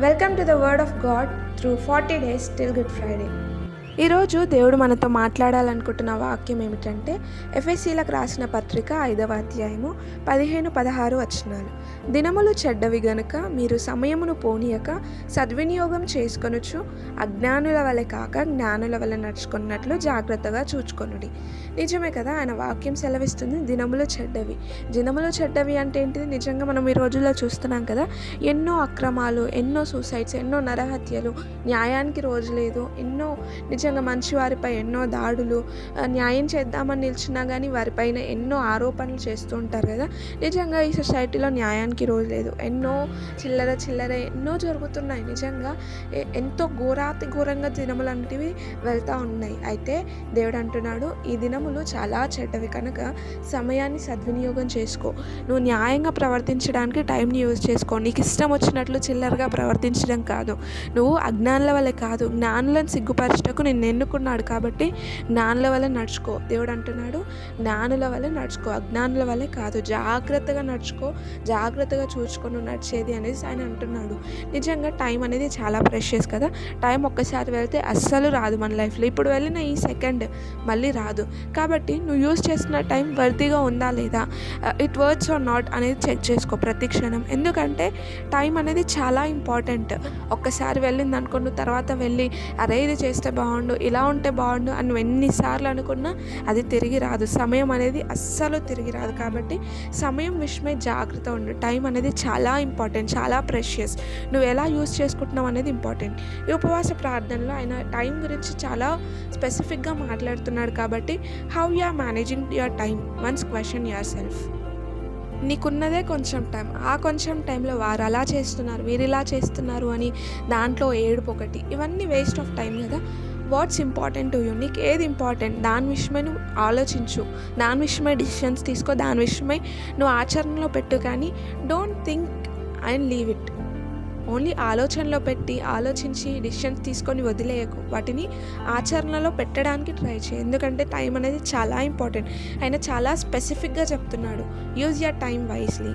Welcome to the Word of God through 40 days till Good Friday. ఈరోజు దేవుడు మనతో మాట్లాడాలనుకుంటున్న వాక్యం ఏమిటంటే ఎఫెసీలకు రాసిన పత్రిక 5వ అధ్యాయము 15-16 వచనాలు. దినములు చెడ్డవి గనుక మీరు సమయమును పోనీయక సద్వినియోగం చేసుకొనుచు అజ్ఞానుల వలె కాక జ్ఞానుల వలె నడుచుకున్నట్లు జాగ్రత్తగా చూచుకొనుడి. నిజమే కదా, ఆయన వాక్యం సెలవిస్తుంది దినములు చెడ్డవి. దినములు చెడ్డవి అంటే ఏంటిది? నిజంగా మనం ఈ రోజుల్లో చూస్తున్నాం కదా, ఎన్నో అక్రమాలు, ఎన్నో సూసైడ్స్, ఎన్నో నరహత్యలు, న్యాయానికి రోజు లేదు, ఎన్నో నిజంగా మంచి వారిపై ఎన్నో దాడులు, న్యాయం చేద్దామని నిలిచినా కానీ వారిపైన ఎన్నో ఆరోపణలు చేస్తూ ఉంటారు కదా. నిజంగా ఈ సొసైటీలో న్యాయానికి రోజు లేదు, ఎన్నో చిల్లర ఎన్నో జరుగుతున్నాయి. నిజంగా ఎంతో ఘోరంగా దినములు అనేటివి వెళ్తూ ఉన్నాయి. అయితే దేవుడు అంటున్నాడు, ఈ దినములు చాలా చెడ్డవి కనుక సమయాన్ని సద్వినియోగం చేసుకో. నువ్వు న్యాయంగా ప్రవర్తించడానికి టైంని యూజ్ చేసుకో. నీకు ఇష్టం వచ్చినట్లు చిల్లరగా ప్రవర్తించడం కాదు. నువ్వు అజ్ఞానుల వల్ల కాదు, జ్ఞానులను సిగ్గుపరచటకు నిన్ను ఎన్నుకున్నాడు కాబట్టి జ్ఞానుల వల్ల నడుచుకో. దేవుడు అంటున్నాడు, జ్ఞానుల వల్ల నడుచుకో, అజ్ఞానుల వల్ల కాదు. జాగ్రత్తగా నడుచుకో, జాగ్రత్తగా చూసుకొని నడిచేది అనేది ఆయన అంటున్నాడు. నిజంగా టైం అనేది చాలా ప్రెషియస్ కదా. టైం ఒక్కసారి వెళ్తే అస్సలు రాదు మన లైఫ్లో. ఇప్పుడు వెళ్ళిన ఈ సెకండ్ మళ్ళీ రాదు. కాబట్టి నువ్వు యూజ్ చేసిన టైం వర్తీగా ఉందా లేదా, ఇట్ వర్త్స్ ఆర్ నాట్ అనేది చెక్ చేసుకో ప్రతి క్షణం. ఎందుకంటే టైం అనేది చాలా ఇంపార్టెంట్. ఒక్కసారి వెళ్ళింది అనుకో, నువ్వు తర్వాత వెళ్ళి అరే ఇది చేస్తే బాగుండు, ఇలా ఉంటే బాగుండు అని నువ్వు ఎన్నిసార్లు అనుకున్నా అది తిరిగి రాదు. సమయం అనేది అస్సలు తిరిగి రాదు. కాబట్టి సమయం విషయమై జాగ్రత్త ఉండు. టైం అనేది చాలా ఇంపార్టెంట్, చాలా ప్రెషియస్. నువ్వు ఎలా యూజ్ చేసుకుంటున్నావు అనేది ఇంపార్టెంట్. ఈ ఉపవాస ప్రార్థనలో ఆయన టైం గురించి చాలా స్పెసిఫిక్గా మాట్లాడుతున్నాడు. కాబట్టి how you are managing your time, once question yourself. నీకున్నదే కొంచెం టైం, ఆ కొంచెం టైంలో వారు అలా చేస్తున్నారు, వీరు ఇలా చేస్తున్నారు అని దాంట్లో ఏడుపు ఒకటి, ఇవన్నీ వేస్ట్ ఆఫ్ టైం కదా. వాట్స్ ఇంపార్టెంట్ టు యూ, నీకు ఏది ఇంపార్టెంట్ దాని విషయమై నువ్వు ఆలోచించు, దాని విషయమై డిసిషన్స్ తీసుకో, దాని విషయమై నువ్వు ఆచరణలో పెట్టు. కానీ don't think and leave it. Only ఆలోచనలో పెట్టి ఆలోచించి డిసిషన్స్ తీసుకొని వదిలేయకు, వాటిని ఆచరణలో పెట్టడానికి ట్రై చేయి. ఎందుకంటే టైం అనేది చాలా ఇంపార్టెంట్. ఆయన చాలా స్పెసిఫిక్గా చెప్తున్నాడు, యూజ్ యువర్ టైం వైస్లీ.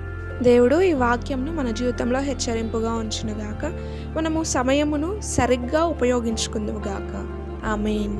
దేవుడు ఈ వాక్యంను మన జీవితంలో హెచ్చరింపుగా ఉంచునుగాక. మనము సమయమును సరిగ్గా ఉపయోగించుకుందువుగాక. ఆమేన్.